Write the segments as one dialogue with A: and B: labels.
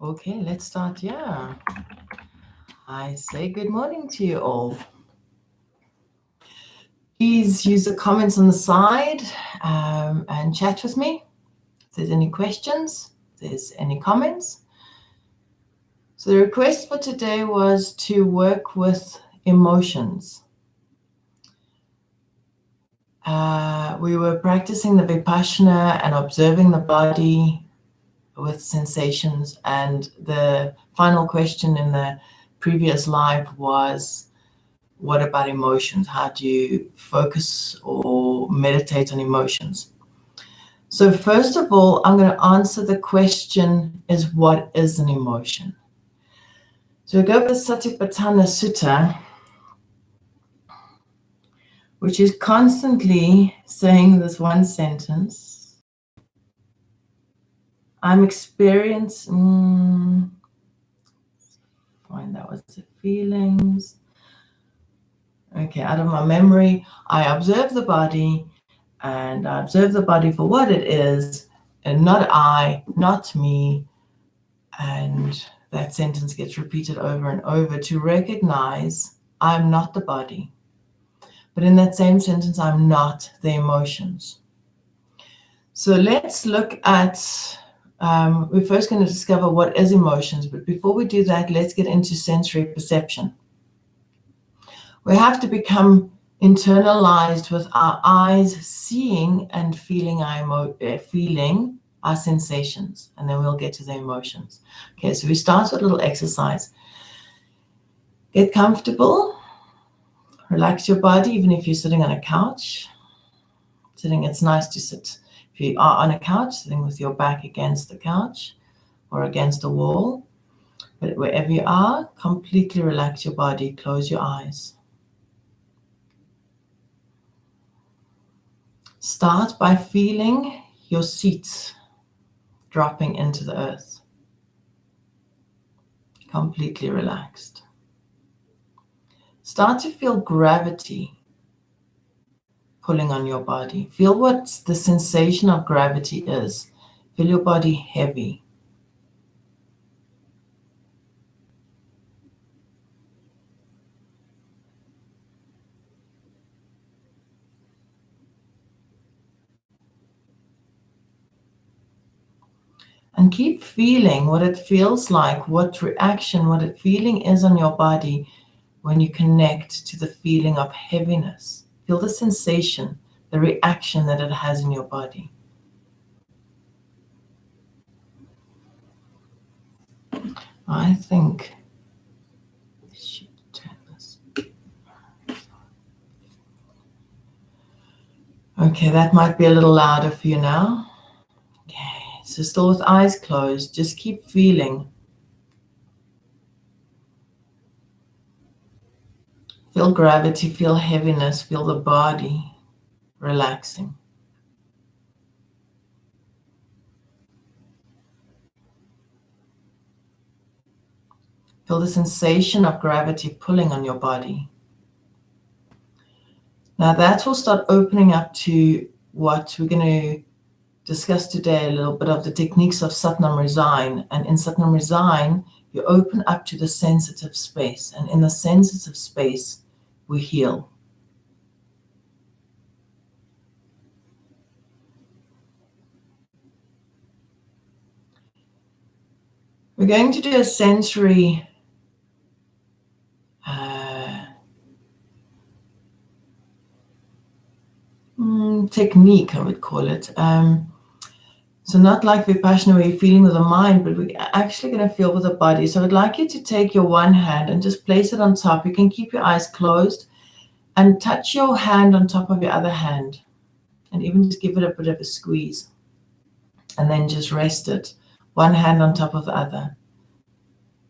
A: Okay, let's start. Yeah. I say good morning to you all. Please use the comments on the side and chat with me. If there's any questions, if there's any comments. So the request for today was to work with emotions. We were practicing the Vipassana and observing the body with sensations, and the final question in the previous live was, what about emotions? How do you focus or meditate on emotions? So first of all, I'm going to answer the question is, what is an emotion? So we go with the Satipatthana Sutta, which is constantly saying this one sentence. I'm experiencing, find that was the feelings. Okay, out of my memory, I observe the body, and I observe the body for what it is, and not I, not me. And that sentence gets repeated over and over to recognize I'm not the body. But in that same sentence, I'm not the emotions. So let's look at, we're first going to discover what is emotions. But before we do that, let's get into sensory perception. We have to become internalized with our eyes seeing and feeling our sensations, and then we'll get to the emotions. Okay, so we start with a little exercise. Get comfortable, relax your body, even if you're sitting on a couch. It's nice to sit, if you are on a couch, sitting with your back against the couch or against a wall. But wherever you are, completely relax your body, close your eyes. Start by feeling your seat dropping into the earth. Completely relaxed. Start to feel gravity pulling on your body. Feel what the sensation of gravity is. Feel your body heavy. And keep feeling what it feels like, what reaction, what the feeling is on your body when you connect to the feeling of heaviness. Feel the sensation, the reaction that it has in your body. I think I should turn this. Okay, that might be a little louder for you now. Okay, so still with eyes closed, just keep feeling. Feel gravity, feel heaviness, feel the body relaxing. Feel the sensation of gravity pulling on your body. Now that will start opening up to what we're going to discuss today, a little bit of the techniques of Sat Nam Rasayan. And in Sat Nam Rasayan, you open up to the sensitive space. And in the sensitive space, we heal. We're going to do a sensory technique, I would call it. So not like Vipassana where you're feeling with the mind, but we're actually going to feel with the body. So I'd like you to take your one hand and just place it on top. You can keep your eyes closed and touch your hand on top of your other hand, and even just give it a bit of a squeeze. And then just rest it, one hand on top of the other.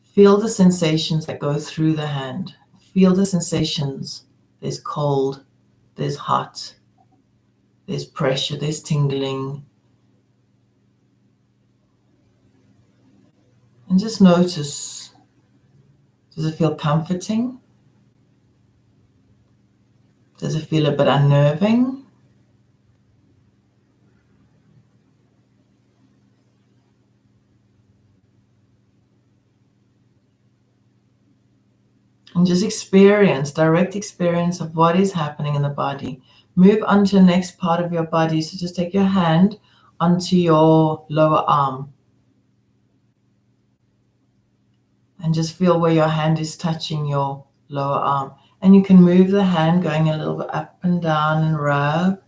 A: Feel the sensations that go through the hand. Feel the sensations. There's cold, there's hot, there's pressure, there's tingling. And just notice, does it feel comforting? Does it feel a bit unnerving? And just experience, direct experience of what is happening in the body. Move on to the next part of your body. So just take your hand onto your lower arm. And just feel where your hand is touching your lower arm. And you can move the hand going a little bit up and down and rub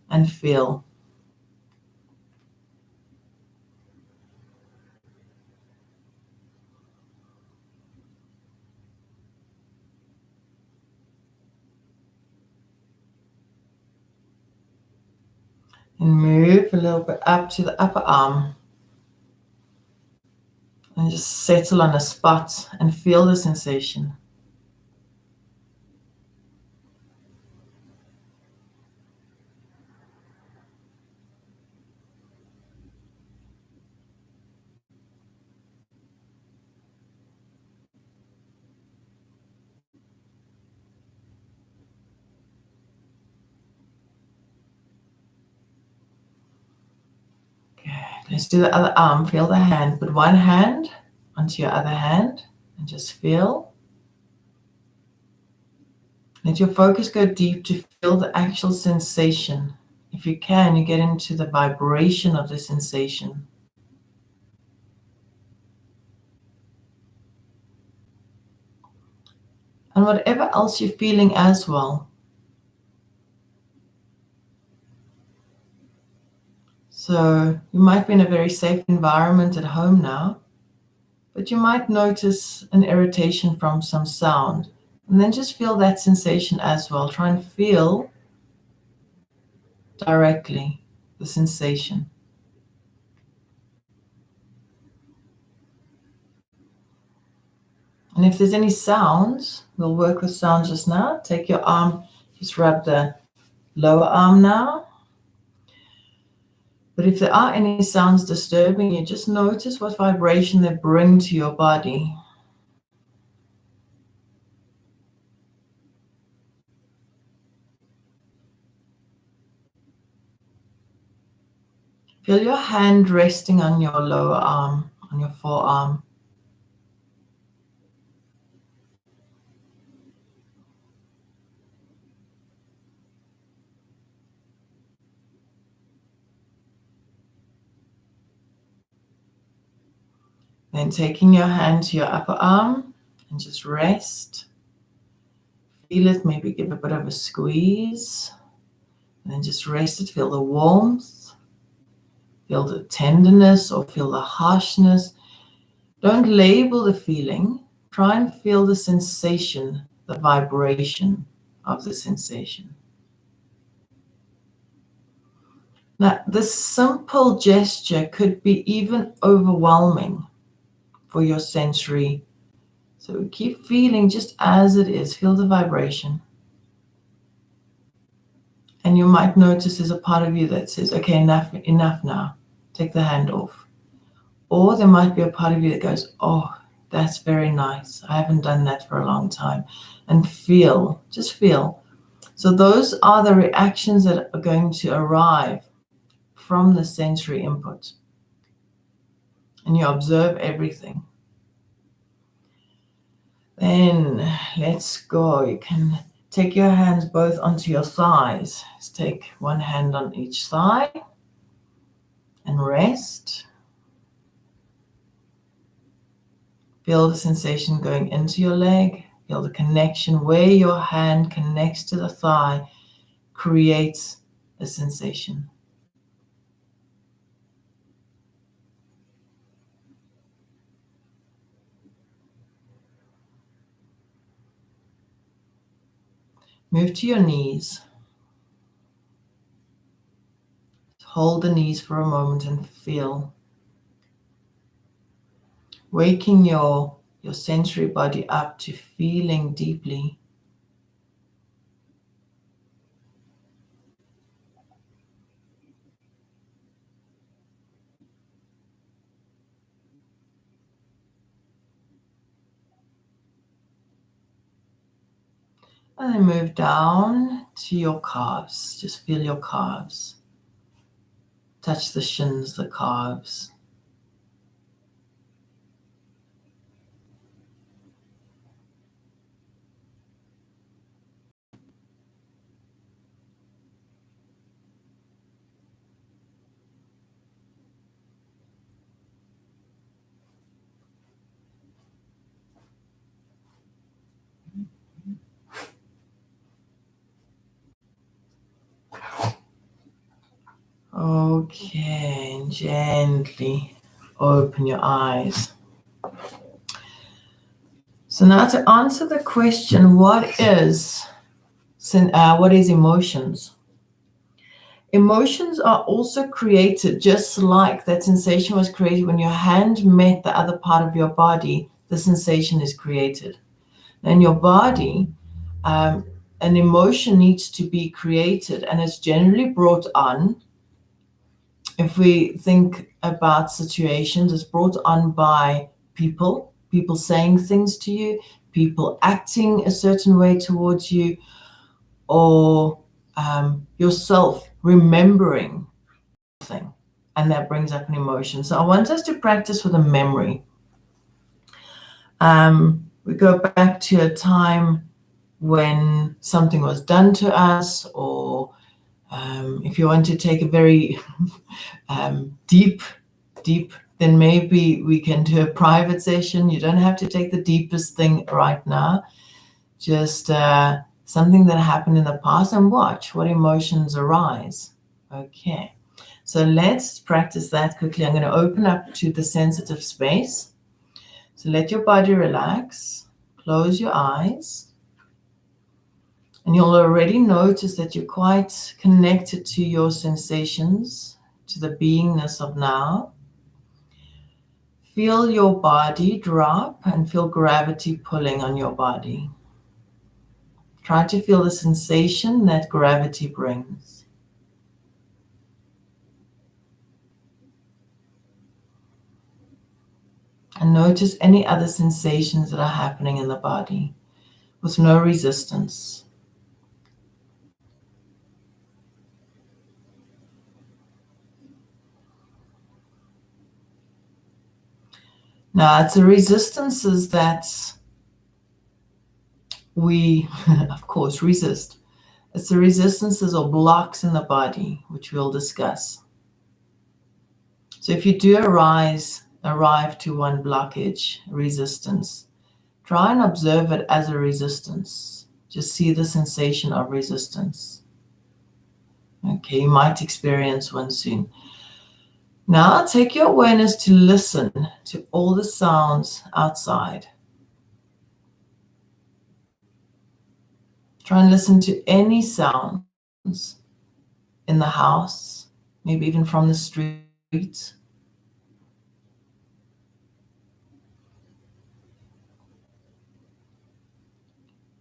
A: and feel. And move a little bit up to the upper arm. And just settle on a spot and feel the sensation. Let's do the other arm. Feel the hand. Put one hand onto your other hand and just feel. Let your focus go deep to feel the actual sensation. If you can, you get into the vibration of the sensation. And whatever else you're feeling as well. So you might be in a very safe environment at home now, but you might notice an irritation from some sound. And then just feel that sensation as well. Try and feel directly the sensation. And if there's any sounds, we'll work with sounds just now. Take your arm, just rub the lower arm now. But if there are any sounds disturbing you, just notice what vibration they bring to your body. Feel your hand resting on your lower arm, on your forearm. Then taking your hand to your upper arm and just rest. Feel it, maybe give a bit of a squeeze. And then just rest it, feel the warmth. Feel the tenderness or feel the harshness. Don't label the feeling. Try and feel the sensation, the vibration of the sensation. Now, this simple gesture could be even overwhelming for your sensory. So keep feeling just as it is. Feel the vibration. And you might notice there's a part of you that says, okay, enough now. Take the hand off. Or there might be a part of you that goes, oh, that's very nice. I haven't done that for a long time. And feel, just feel. So those are the reactions that are going to arrive from the sensory input. And you observe everything. Then let's go. You can take your hands both onto your thighs. Just take one hand on each thigh and rest. Feel the sensation going into your leg. Feel the connection where your hand connects to the thigh, creates a sensation. Move to your knees. Hold the knees for a moment and feel. Waking your sensory body up to feeling deeply. And then move down to your calves. Just feel your calves. Touch the shins, the calves. Okay, and gently open your eyes. So now to answer the question, what is emotions? Emotions are also created just like that sensation was created when your hand met the other part of your body. The sensation is created. In your body, an emotion needs to be created, and it's generally brought on. If we think about situations, it's brought on by people saying things to you, people acting a certain way towards you, or yourself remembering something, and that brings up an emotion. So I want us to practice with a memory. We go back to a time when something was done to us, or if you want to take a very deep, then maybe we can do a private session. You don't have to take the deepest thing right now. Just something that happened in the past, and watch what emotions arise. Okay, so let's practice that quickly. I'm going to open up to the sensitive space. So let your body relax. Close your eyes. And you'll already notice that you're quite connected to your sensations, to the beingness of now. Feel your body drop and feel gravity pulling on your body. Try to feel the sensation that gravity brings. And notice any other sensations that are happening in the body with no resistance. Now, it's the resistances that we, of course, resist. It's the resistances or blocks in the body, which we'll discuss. So if you do arrive to one blockage, resistance, try and observe it as a resistance. Just see the sensation of resistance. Okay, you might experience one soon. Now take your awareness to listen to all the sounds outside. Try and listen to any sounds in the house, maybe even from the street.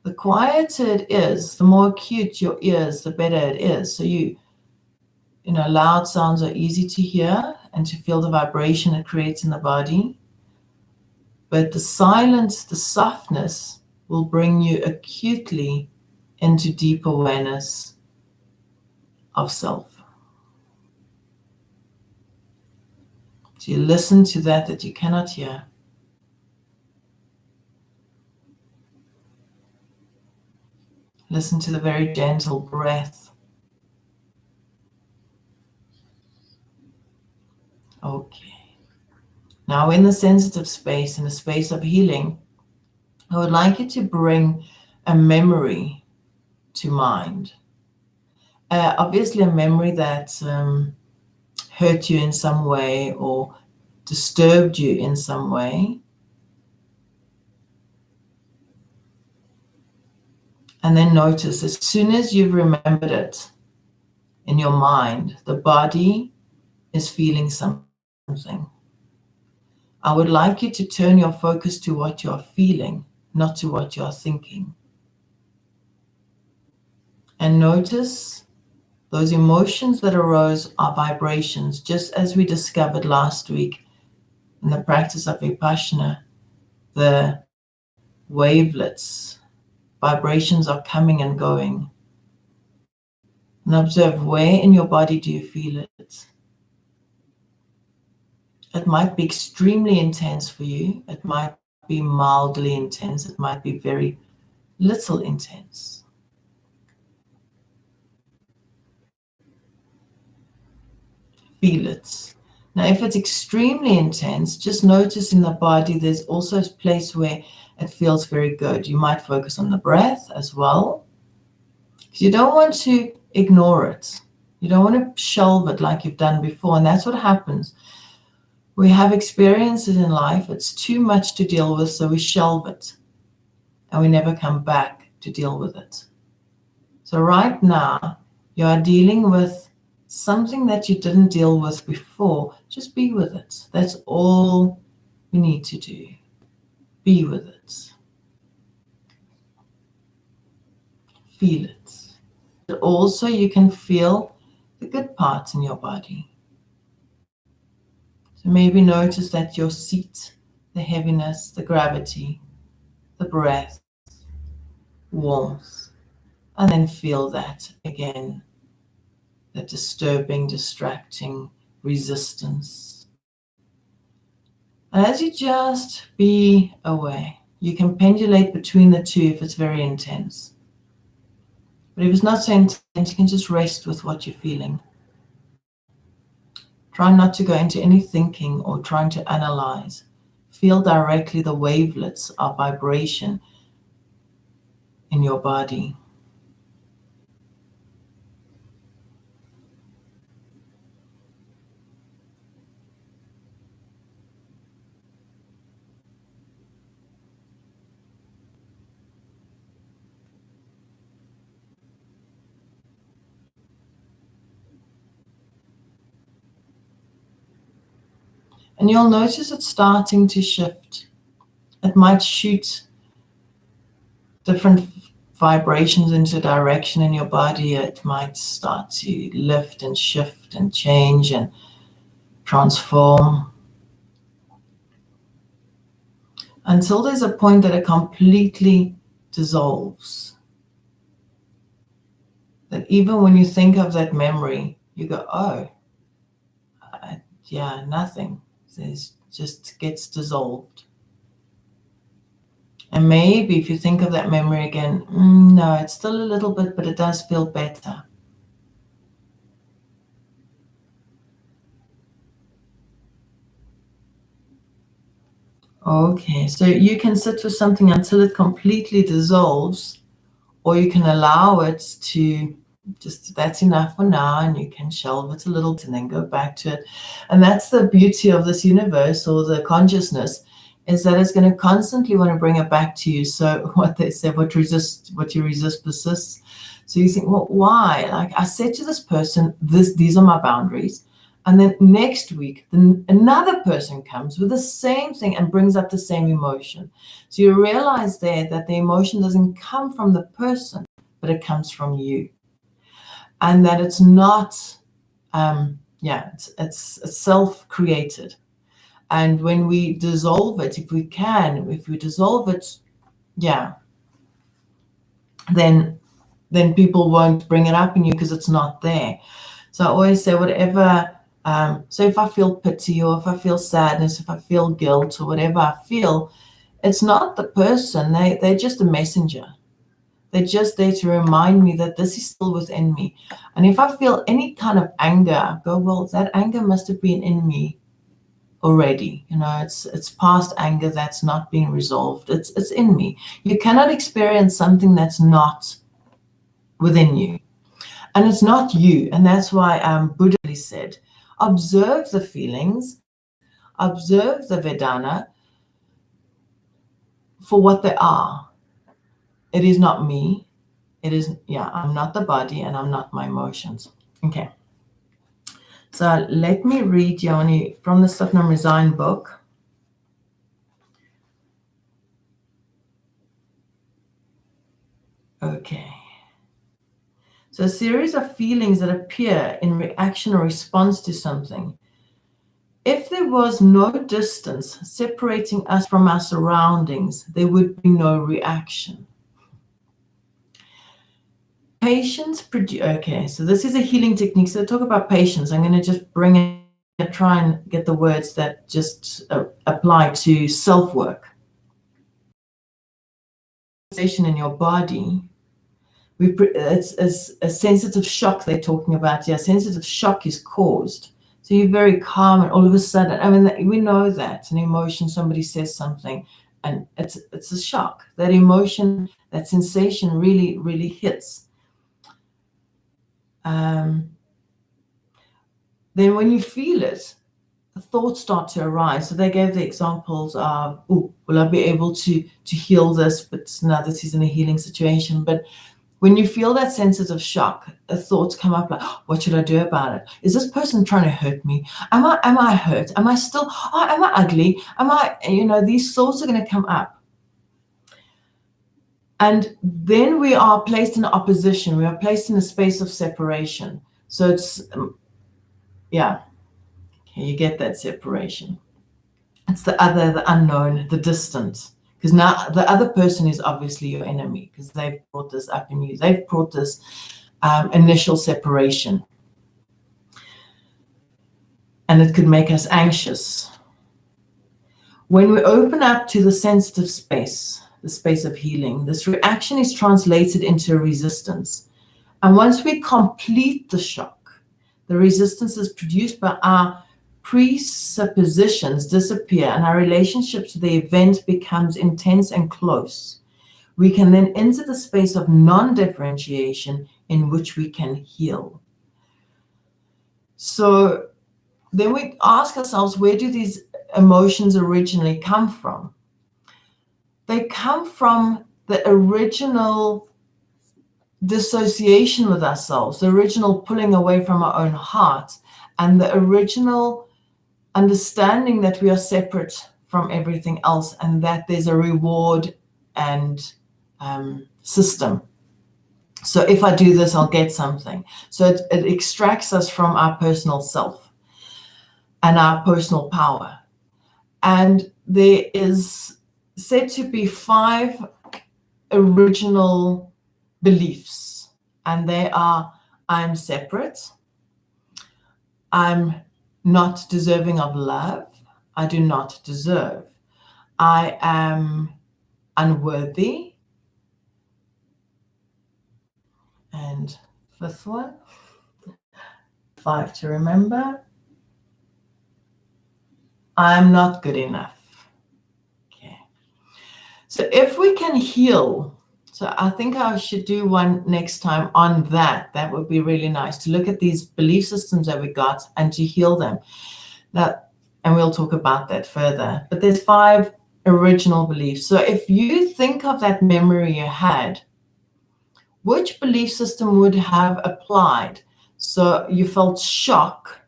A: The quieter it is, the more acute your ears, the better it is. So loud sounds are easy to hear and to feel the vibration it creates in the body. But the silence, the softness will bring you acutely into deep awareness of self. So you listen to that you cannot hear. Listen to the very gentle breath. Okay. Now in the sensitive space, in the space of healing, I would like you to bring a memory to mind. Obviously a memory that hurt you in some way or disturbed you in some way. And then notice, as soon as you've remembered it in your mind, the body is feeling something. I would like you to turn your focus to what you're feeling, not to what you're thinking. And notice those emotions that arose are vibrations, just as we discovered last week in the practice of Vipassana. The wavelets, vibrations are coming and going. And observe, where in your body do you feel it? It might be extremely intense for you. It might be mildly intense. It might be very little intense. Feel it. Now, if it's extremely intense, just notice in the body there's also a place where it feels very good. You might focus on the breath as well, because you don't want to ignore it. You don't want to shelve it like you've done before. And that's what happens. We have experiences in life, it's too much to deal with, so we shelve it. And we never come back to deal with it. So right now, you are dealing with something that you didn't deal with before. Just be with it. That's all we need to do. Be with it. Feel it. But also, you can feel the good parts in your body. So maybe notice that your seat, the heaviness, the gravity, the breath, warmth, and then feel that again, that disturbing, distracting resistance. And as you just be aware, you can pendulate between the two if it's very intense. But if it's not so intense, you can just rest with what you're feeling. Try not to go into any thinking or trying to analyze. Feel directly the wavelets of vibration in your body. And you'll notice it starting to shift. It might shoot different vibrations into direction in your body. It might start to lift and shift and change and transform until there's a point that it completely dissolves. That even when you think of that memory, you go, oh, yeah, nothing. It just gets dissolved. And maybe if you think of that memory again, no, it's still a little bit, but it does feel better. Okay, so you can sit with something until it completely dissolves, or you can allow it to just, that's enough for now, and you can shelve it a little and then go back to it. And that's the beauty of this universe or the consciousness, is that it's going to constantly want to bring it back to you. So what they say, what you resist persists. So you think, well, why? Like I said to this person, these are my boundaries. And then next week, another person comes with the same thing and brings up the same emotion. So you realize there that the emotion doesn't come from the person, but it comes from you. And that it's not, it's self-created. And when we dissolve it, if we dissolve it, then people won't bring it up in you because it's not there. So I always say whatever, so if I feel pity or if I feel sadness, if I feel guilt or whatever I feel, it's not the person, they're just a messenger. They're just there to remind me that this is still within me. And if I feel any kind of anger, I go, well, that anger must have been in me already. It's past anger that's not being resolved. It's in me. You cannot experience something that's not within you. And it's not you. And that's why Buddha said, observe the feelings, observe the Vedana for what they are. It is not me. It is, I'm not the body and I'm not my emotions. Okay. So let me read Yoni from the Sat Nam Rasayan book. Okay. So a series of feelings that appear in reaction or response to something. If there was no distance separating us from our surroundings, there would be no reaction. Patience produce. Okay, so this is a healing technique. So talk about patience. I'm going to just try and get the words that just apply to self-work. In your body, it's a sensitive shock they're talking about. Yeah, sensitive shock is caused. So you're very calm, and all of a sudden, we know that an emotion, somebody says something, and it's a shock. That emotion, that sensation really, really hits. then when you feel it, the thoughts start to arise. So they gave the examples of, oh, will I be able to heal this? But now that he's in a healing situation. But when you feel that sensitive shock, thoughts come up like, oh, what should I do about it? Is this person trying to hurt me? Am I hurt? Am I still, am I ugly? These thoughts are going to come up. And then we are placed in opposition. We are placed in a space of separation. So it's, you get that separation. It's the other, the unknown, the distant. Because now the other person is obviously your enemy, because they've brought this up in you. They've brought this initial separation. And it could make us anxious. When we open up to the sensitive space, the space of healing, this reaction is translated into a resistance. And once we complete the shock, the resistance is produced by our presuppositions disappear and our relationships to the event becomes intense and close. We can then enter the space of non-differentiation in which we can heal. So then we ask ourselves, where do these emotions originally come from? They come from the original dissociation with ourselves, the original pulling away from our own heart, and the original understanding that we are separate from everything else and that there's a reward and system. So if I do this, I'll get something. So it extracts us from our personal self and our personal power. And there is said to be 5 original beliefs, and they are: I'm separate, I'm not deserving of love, I do not deserve, I am unworthy, and 5th one, 5 to remember, I'm not good enough. Okay. So if we can heal, so I think I should do one next time on that. That would be really nice, to look at these belief systems that we got and to heal them. And we'll talk about that further. But there's 5 original beliefs. So if you think of that memory you had, which belief system would have applied? So you felt shock.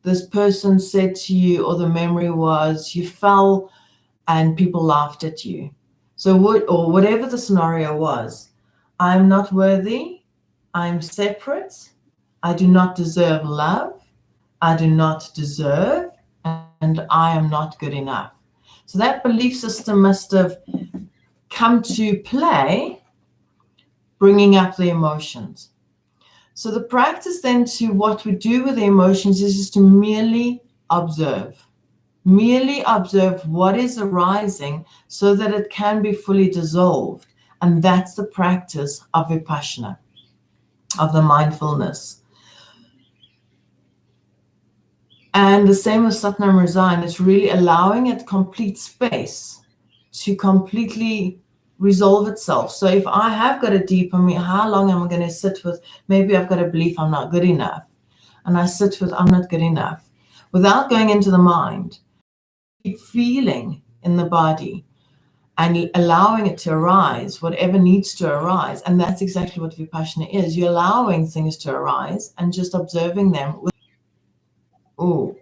A: This person said to you, or the memory was, you fell and people laughed at you. So whatever the scenario was, I'm not worthy, I'm separate, I do not deserve love, I do not deserve, and I am not good enough. So that belief system must have come to play, bringing up the emotions. So the practice then to what we do with the emotions is to merely observe. Merely observe what is arising so that it can be fully dissolved. And that's the practice of Vipassana, of the mindfulness. And the same with Sat Nam Rasayan, it's really allowing it complete space to completely resolve itself. So if I have got a deep, how long am I going to sit with, maybe I've got a belief I'm not good enough. And I sit with, I'm not good enough, without going into the mind. Feeling in the body and allowing it to arise, whatever needs to arise. And that's exactly what Vipassana is. You're allowing things to arise and just observing them. Oh,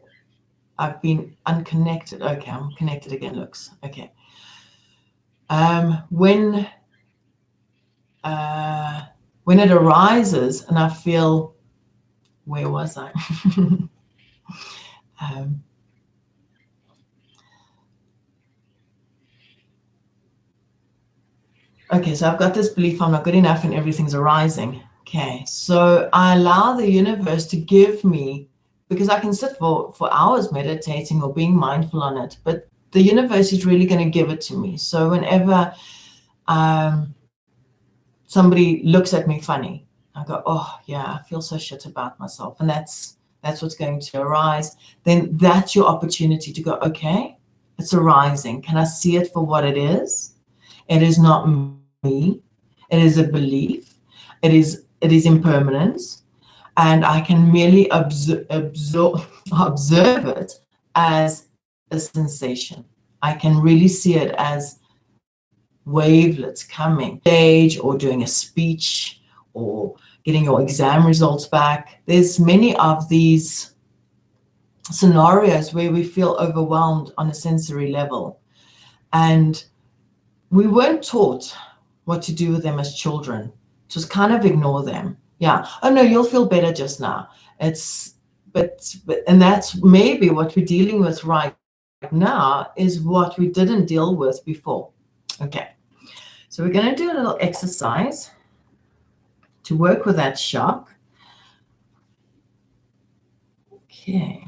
A: I've been unconnected. Okay, I'm connected again, looks. Okay. When it arises and I feel, where was I? Okay, so I've got this belief I'm not good enough and everything's arising. Okay, so I allow the universe to give me, because I can sit for hours meditating or being mindful on it, but the universe is really going to give it to me. So whenever somebody looks at me funny, I go, oh yeah, I feel so shit about myself. And that's what's going to arise. Then that's your opportunity to go, okay, it's arising. Can I see it for what it is? It is not me. It is a belief. It is impermanence. And I can merely observe it as a sensation. I can really see it as wavelets coming, stage, or doing a speech, or getting your exam results back. There's many of these scenarios where we feel overwhelmed on a sensory level. And we weren't taught what to do with them as children. Just kind of ignore them. Yeah. Oh no, you'll feel better just now. And that's maybe what we're dealing with right now is what we didn't deal with before. Okay. So we're going to do a little exercise to work with that shock. Okay.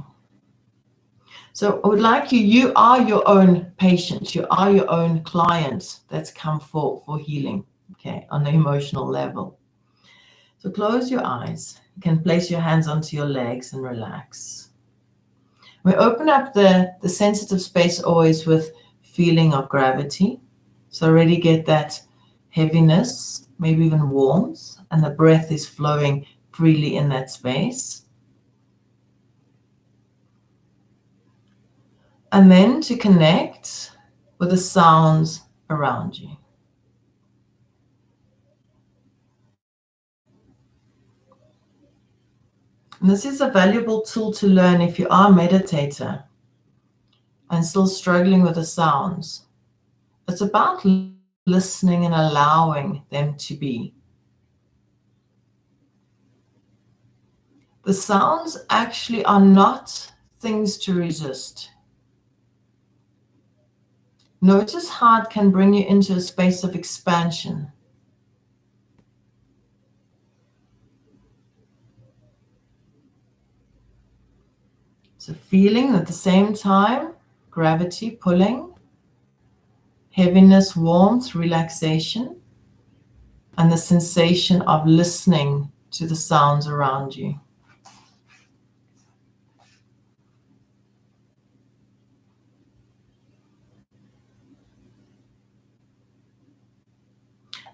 A: So I would like you are your own patient. You are your own client that's come for healing, okay, on the emotional level. So close your eyes. You can place your hands onto your legs and relax. We open up the sensitive space always with feeling of gravity. So already get that heaviness, maybe even warmth, and the breath is flowing freely in that space. And then to connect with the sounds around you. And this is a valuable tool to learn if you are a meditator and still struggling with the sounds. It's about listening and allowing them to be. The sounds actually are not things to resist. Notice how it can bring you into a space of expansion. So feeling at the same time, gravity pulling, heaviness, warmth, relaxation, and the sensation of listening to the sounds around you.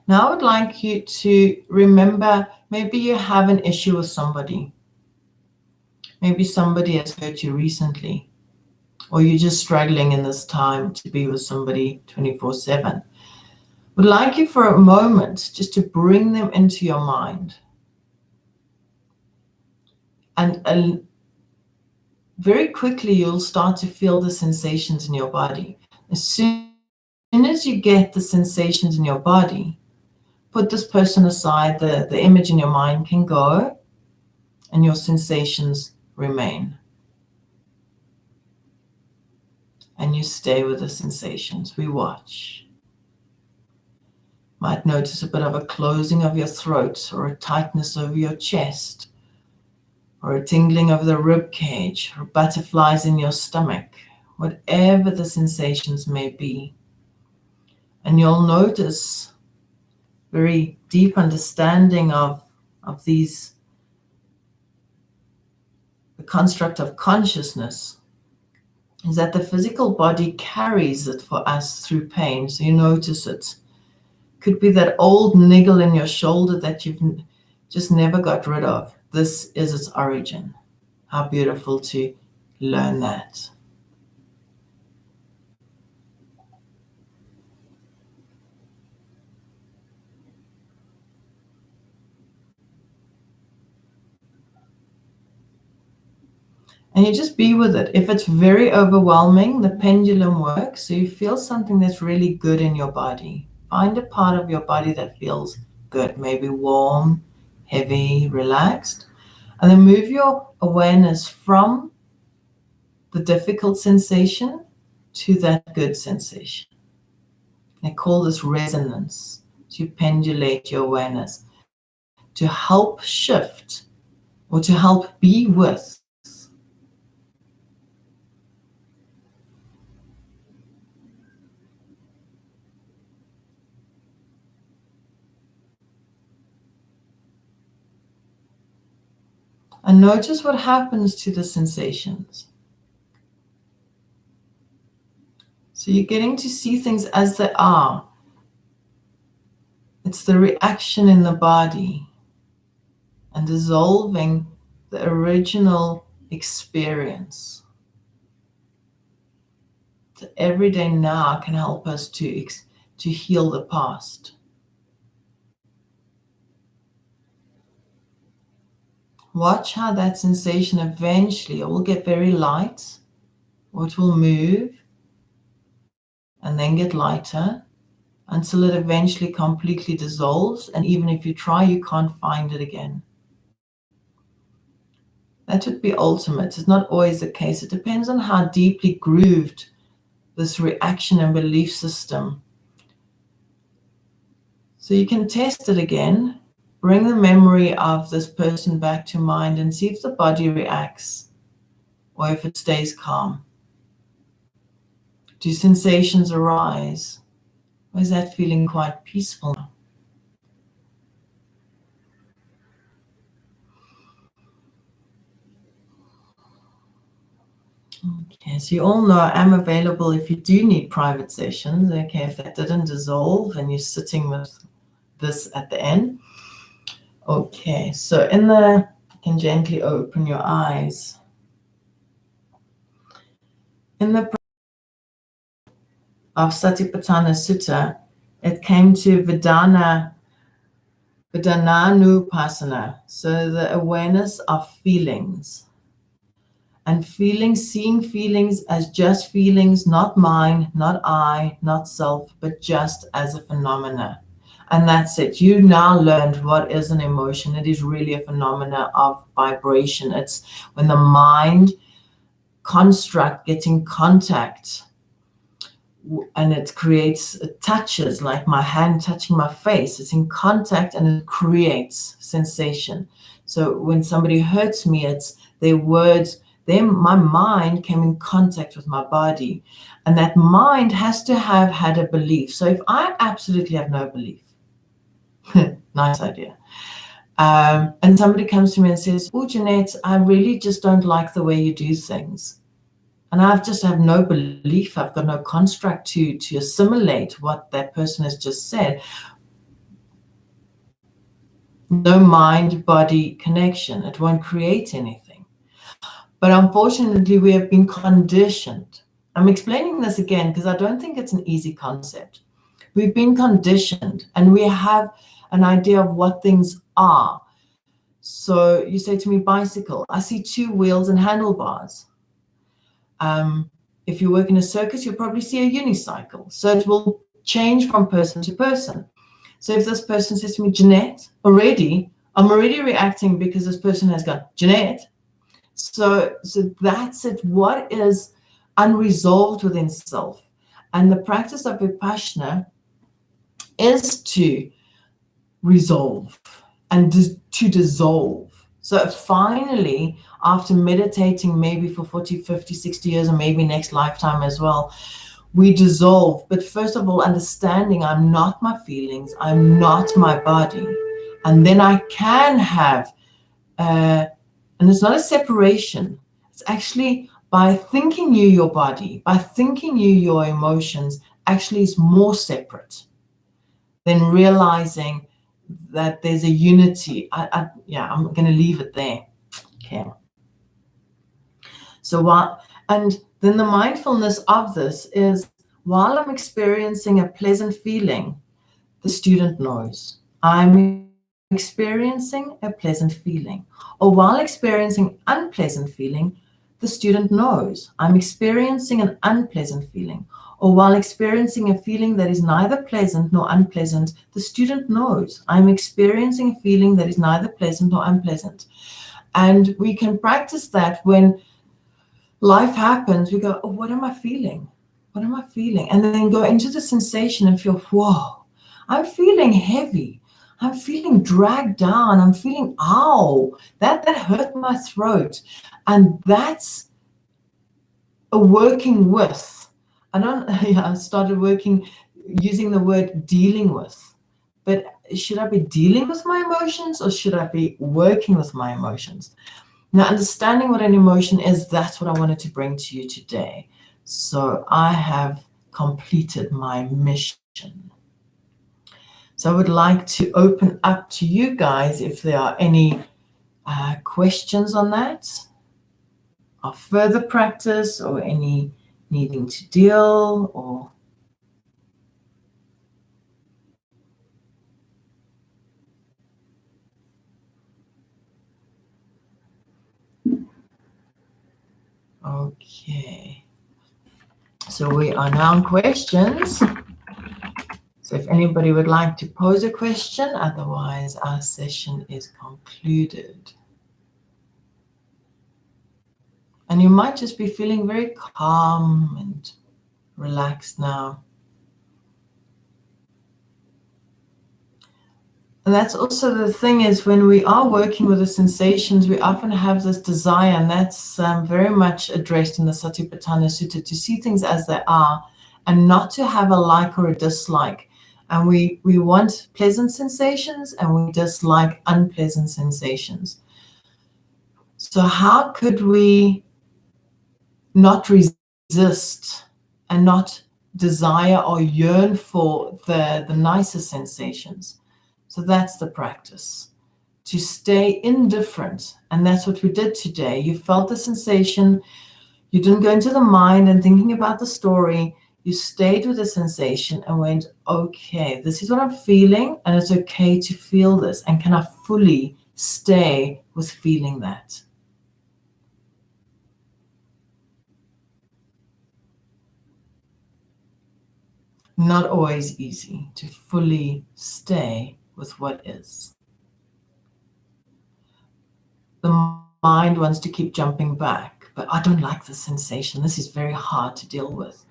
A: Now I would like you to remember, maybe you have an issue with somebody. Maybe somebody has hurt you recently, or you're just struggling in this time to be with somebody 24/7. Would like you for a moment just to bring them into your mind. And very quickly you'll start to feel the sensations in your body. As soon as you get the sensations in your body, put this person aside, the image in your mind can go, and your sensations remain. And you stay with the sensations. We watch. Might notice a bit of a closing of your throat, or a tightness over your chest, or a tingling of the rib cage, or butterflies in your stomach, whatever the sensations may be. And you'll notice very deep understanding of these, the construct of consciousness, is that the physical body carries it for us through pain. So you notice it. Could be that old niggle in your shoulder that you've just never got rid of. This is its origin. How beautiful to learn that. And you just be with it. If it's very overwhelming, the pendulum works. So you feel something that's really good in your body. Find a part of your body that feels good, maybe warm, heavy, relaxed. And then move your awareness from the difficult sensation to that good sensation. They call this resonance, to pendulate your awareness, to help shift or to help be with. And notice what happens to the sensations. So you're getting to see things as they are. It's the reaction in the body and dissolving the original experience. The everyday now can help us to heal the past. Watch how that sensation eventually, it will get very light, or it will move and then get lighter until it eventually completely dissolves. And even if you try, you can't find it again. That would be ultimate. It's not always the case. It depends on how deeply grooved this reaction and belief system. So you can test it again. Bring the memory of this person back to mind and see if the body reacts or if it stays calm. Do sensations arise? Or is that feeling quite peaceful now? Okay, so you all know I'm available if you do need private sessions. Okay, if that didn't dissolve and you're sitting with this at the end. Okay, so you can gently open your eyes. In the of Satipatthana Sutta, it came to Vipassana, so the awareness of feelings. And seeing feelings as just feelings, not mine, not I, not self, but just as a phenomena. And that's it. You now learned what is an emotion. It is really a phenomena of vibration. It's when the mind construct gets in contact and it touches, like my hand touching my face. It's in contact and it creates sensation. So when somebody hurts me, it's their words. My mind came in contact with my body, and that mind has to have had a belief. So if I absolutely have no belief, nice idea, and somebody comes to me and says, "Oh, Jeanette, I really just don't like the way you do things," and I just have no belief, I've got no construct to assimilate what that person has just said. No mind-body connection. It won't create anything. But unfortunately, we have been conditioned. I'm explaining this again because I don't think it's an easy concept. We've been conditioned and we have an idea of what things are. So you say to me, bicycle. I see two wheels and handlebars. If you work in a circus, you'll probably see a unicycle. So it will change from person to person. So if this person says to me, Jeanette, I'm already reacting because this person has gone, Jeanette. So that's it. What is unresolved within self? And the practice of Vipassana is to resolve and to dissolve. So finally, after meditating maybe for 40, 50, 60 years, and maybe next lifetime as well, we dissolve. But first of all, understanding I'm not my feelings, I'm not my body. And then I can have and it's not a separation. It's actually by thinking you your body, by thinking you your emotions, actually is more separate than realizing that there's a unity. I'm going to leave it there. Okay. So and then the mindfulness of this is while I'm experiencing a pleasant feeling, the student knows I'm experiencing a pleasant feeling. Or while experiencing unpleasant feeling, the student knows I'm experiencing an unpleasant feeling. Or while experiencing a feeling that is neither pleasant nor unpleasant, the student knows I'm experiencing a feeling that is neither pleasant nor unpleasant. And we can practice that when life happens. We go, oh, what am I feeling? What am I feeling? And then go into the sensation and feel, whoa, I'm feeling heavy. I'm feeling dragged down. I'm feeling, ow, that hurt my throat. And that's a working with. I started using the word dealing with. But should I be dealing with my emotions or should I be working with my emotions? Now, understanding what an emotion is, that's what I wanted to bring to you today. So I have completed my mission. So I would like to open up to you guys if there are any questions on that, of further practice, or any needing to deal, or okay. So we are now on questions. So if anybody would like to pose a question, otherwise our session is concluded. And you might just be feeling very calm and relaxed now. And that's also the thing, is when we are working with the sensations, we often have this desire, and that's very much addressed in the Satipatthana Sutta, to see things as they are and not to have a like or a dislike. And we want pleasant sensations and we dislike unpleasant sensations. So how could we not resist and not desire or yearn for the nicer sensations? So that's the practice, to stay indifferent. And that's what we did today. You felt the sensation. You didn't go into the mind and thinking about the story. You stayed with the sensation and went, okay, this is what I'm feeling, and it's okay to feel this. And can I fully stay with feeling that? Not always easy to fully stay with what is. The mind wants to keep jumping back, but I don't like this sensation. This is very hard to deal with.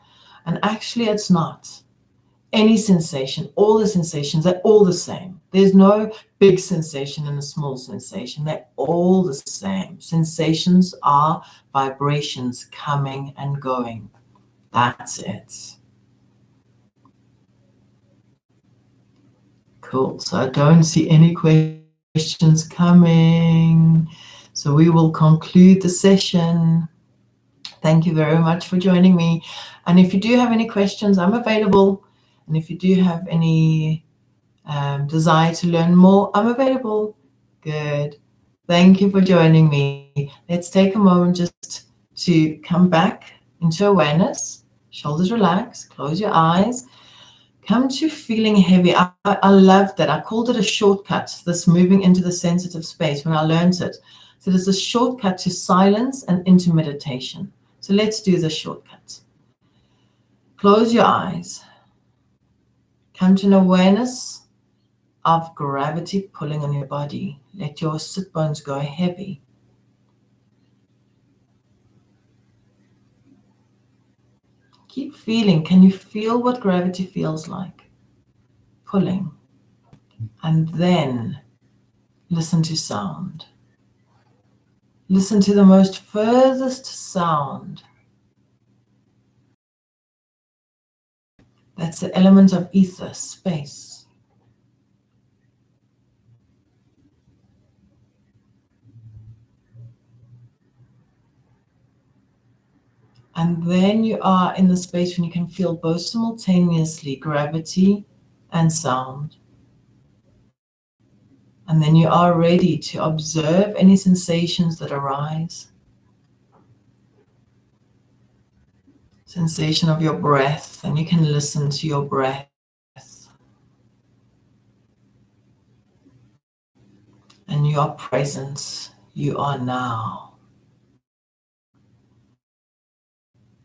A: And actually, it's not. Any sensation, all the sensations, they're all the same. There's no big sensation and a small sensation. They're all the same. Sensations are vibrations coming and going. That's it. Cool. So I don't see any questions coming. So we will conclude the session. Thank you very much for joining me. And if you do have any questions, I'm available. And if you do have any desire to learn more, I'm available. Good. Thank you for joining me. Let's take a moment just to come back into awareness. Shoulders relax. Close your eyes. Come to feeling heavy. I love that. I called it a shortcut, this moving into the sensitive space when I learned it. So there's a shortcut to silence and into meditation. So let's do the shortcut. Close your eyes. Come to an awareness of gravity pulling on your body. Let your sit bones go heavy. Keep feeling. Can you feel what gravity feels like? Pulling. And then listen to sound. Listen to the most furthest sound. That's the element of ether, space. And then you are in the space when you can feel both simultaneously, gravity and sound. And then you are ready to observe any sensations that arise. Sensation of your breath, and you can listen to your breath. And your presence, you are now.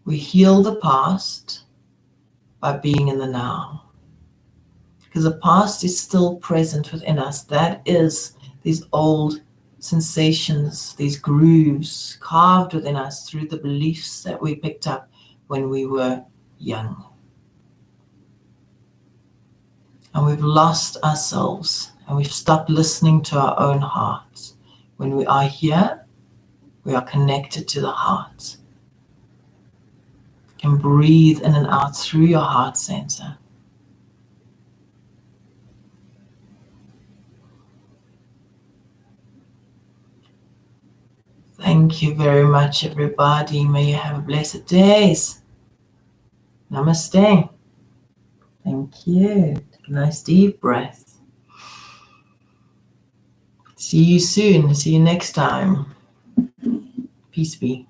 A: We heal the past by being in the now. Because the past is still present within us. That is these old sensations, these grooves carved within us through the beliefs that we picked up when we were young. And we've lost ourselves and we've stopped listening to our own hearts. When we are here, we are connected to the heart. You can breathe in and out through your heart center. Thank you very much, everybody. May you have a blessed day. Namaste. Thank you. Take a nice deep breath. See you soon. See you next time. Peace be.